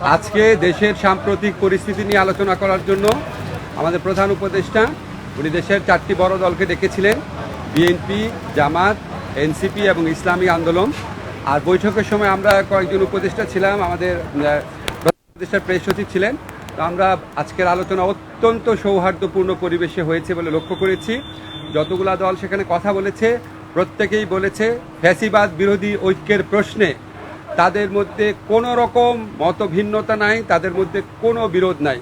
আজকে দেশের সাম্প্রতিক পরিস্থিতি নিয়ে আলোচনা করার জন্য আমাদের প্রধান উপদেষ্টা উনি দেশের 4টি বড় দলকে ডেকেছিলেন, বিএনপি, জামাত, এনসিপি এবং ইসলামী আন্দোলন। আর বৈঠকের সময় আমরা কয়েকজন উপদেষ্টা ছিলাম, আমাদের প্রধান উপদেষ্টার প্রেস সচিব ছিলেন। তো আমরা আজকের আলোচনা অত্যন্ত সৌহার্দ্যপূর্ণ পরিবেশে হয়েছে বলে লক্ষ্য করেছি। যতগুলা দল সেখানে কথা বলেছে প্রত্যেকেই বলেছে ফ্যাসিবাদ বিরোধী ঐক্যের প্রশ্নে তাদের মধ্যে কোনো রকম মতভিন্নতা নাই, তাদের মধ্যে কোনো বিরোধ নাই।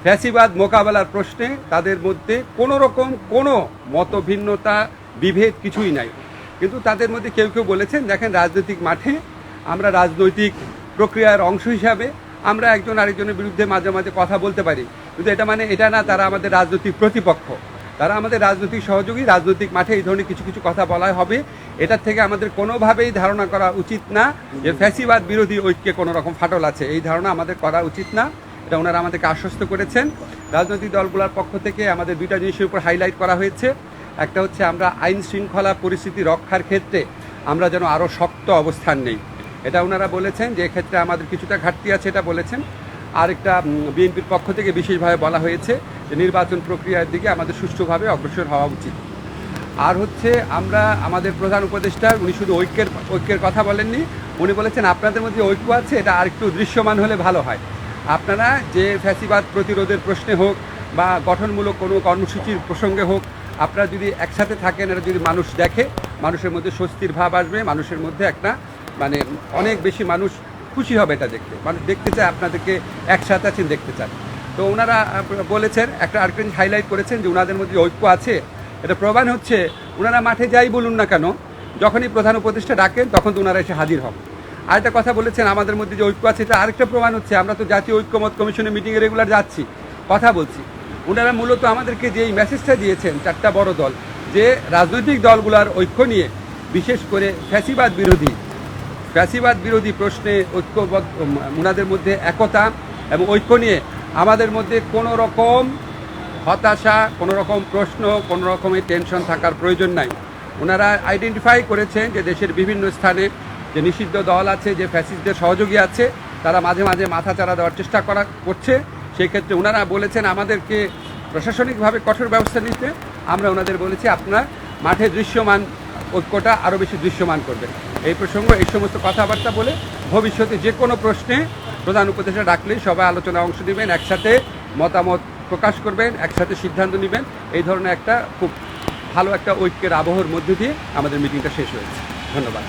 ফ্যাসিবাদ মোকাবেলার প্রশ্নে তাদের মধ্যে কোনো রকম কোনো মতভিন্নতা বিভেদ কিছুই নাই। কিন্তু তাদের মধ্যে কেউ কেউ বলেছেন, দেখেন রাজনৈতিক মাঠে আমরা রাজনৈতিক প্রক্রিয়ার অংশ হিসাবে আমরা একজন আরেকজনের বিরুদ্ধে মাঝে মাঝে কথা বলতে পারি, কিন্তু এটা না তারা আমাদের রাজনৈতিক প্রতিপক্ষ, তারা আমাদের রাজনৈতিক সহযোগী। রাজনৈতিক মাঠে এই ধরনের কিছু কিছু কথা বলা হবে, এটার থেকে আমাদের কোনোভাবেই ধারণা করা উচিত না যে ফ্যাসিবাদ বিরোধী ঐক্যে কোনো রকম ফাটল আছে। এই ধারণা আমাদের করা উচিত না, এটা ওনারা আমাদেরকে আশ্বস্ত করেছেন। রাজনৈতিক দলগুলোর পক্ষ থেকে আমাদের দুইটা জিনিসের উপর হাইলাইট করা হয়েছে। একটা হচ্ছে আমরা আইন শৃঙ্খলা পরিস্থিতি রক্ষার ক্ষেত্রে আমরা যেন আরও শক্ত অবস্থান নেই, এটা ওনারা বলেছেন যে এক্ষেত্রে আমাদের কিছুটা ঘাটতি আছে, এটা বলেছেন। আরেকটা বিএনপির পক্ষ থেকে বিশেষভাবে বলা হয়েছে যে নির্বাচন প্রক্রিয়ার দিকে আমাদের সুষ্ঠুভাবে অগ্রসর হওয়া উচিত। আর হচ্ছে আমরা আমাদের প্রধান উপদেষ্টা উনি শুধু ঐক্যের কথা বলেননি, উনি বলেছেন আপনাদের মধ্যে ঐক্য আছে, এটা আরেকটু দৃশ্যমান হলে ভালো হয়। আপনারা যে ফ্যাসিবাদ প্রতিরোধের প্রশ্নে হোক বা গঠনমূলক কোনো কর্মসূচির প্রসঙ্গে হোক, আপনারা যদি একসাথে থাকেন, এটা যদি মানুষ দেখে, মানুষের মধ্যে স্বস্তির ভাব আসবে, মানুষের মধ্যে একটা অনেক বেশি মানুষ খুশি হবে এটা দেখতে, মানুষ দেখতে চায় আপনাদেরকে একসাথে আছেন, দেখতে চান। তো ওনারা বলেছেন, আরেকটা হাইলাইট করেছেন যে ওনাদের মধ্যে ঐক্য আছে, এটা প্রমাণ হচ্ছে ওনারা মাঠে যাই বলুন না কেন, যখনই প্রধান উপদেষ্টা ডাকেন তখন তো ওনারা এসে হাজির হন। আরেকটা কথা বলেছেন আমাদের মধ্যে যে ঐক্য আছে, এটা আরেকটা প্রমাণ হচ্ছে আমরা তো জাতীয় ঐক্যমত কমিশনের মিটিংয়ে রেগুলার যাচ্ছি, কথা বলছি। ওনারা মূলত আমাদেরকে যে এই মেসেজটা দিয়েছেন 4টা বড় দল, যে রাজনৈতিক দলগুলোর ঐক্য নিয়ে, বিশেষ করে ফ্যাসিবাদ বিরোধী প্রশ্নে ঐক্যবদ্ধ, ওনাদের মধ্যে একতা এবং ঐক্য নিয়ে আমাদের মধ্যে কোনো রকম হতাশা, কোনো রকম প্রশ্ন, কোনো রকমের টেনশন থাকার প্রয়োজন নাই। ওনারা আইডেন্টিফাই করেছেন যে দেশের বিভিন্ন স্থানে যে নিষিদ্ধ দল আছে, যে ফ্যাসিস্টদের সহযোগী আছে, তারা মাঝে মাঝে মাথাচাড়া দেওয়ার চেষ্টা করছে। সেই ক্ষেত্রে ওনারা বলেছেন আমাদেরকে প্রশাসনিকভাবে কঠোর ব্যবস্থা নিতে। আমরা ওনাদের বলেছি আপনার মাঠে দৃশ্যমান ঐক্যটা আরও বেশি দৃশ্যমান করবেন। এই প্রসঙ্গ এই সমস্ত কথাবার্তা বলে ভবিষ্যতে যে কোনো প্রশ্নে প্রধান উপদেষ্টা ডাকলেই সবাই আলোচনায় অংশ নেবেন, একসাথে মতামত প্রকাশ করবেন, একসাথে সিদ্ধান্ত নেবেন। এই ধরনের একটা খুব ভালো একটা ঐক্যের আবহর মধ্যে দিয়ে আমাদের মিটিংটা শেষ হয়েছে। ধন্যবাদ।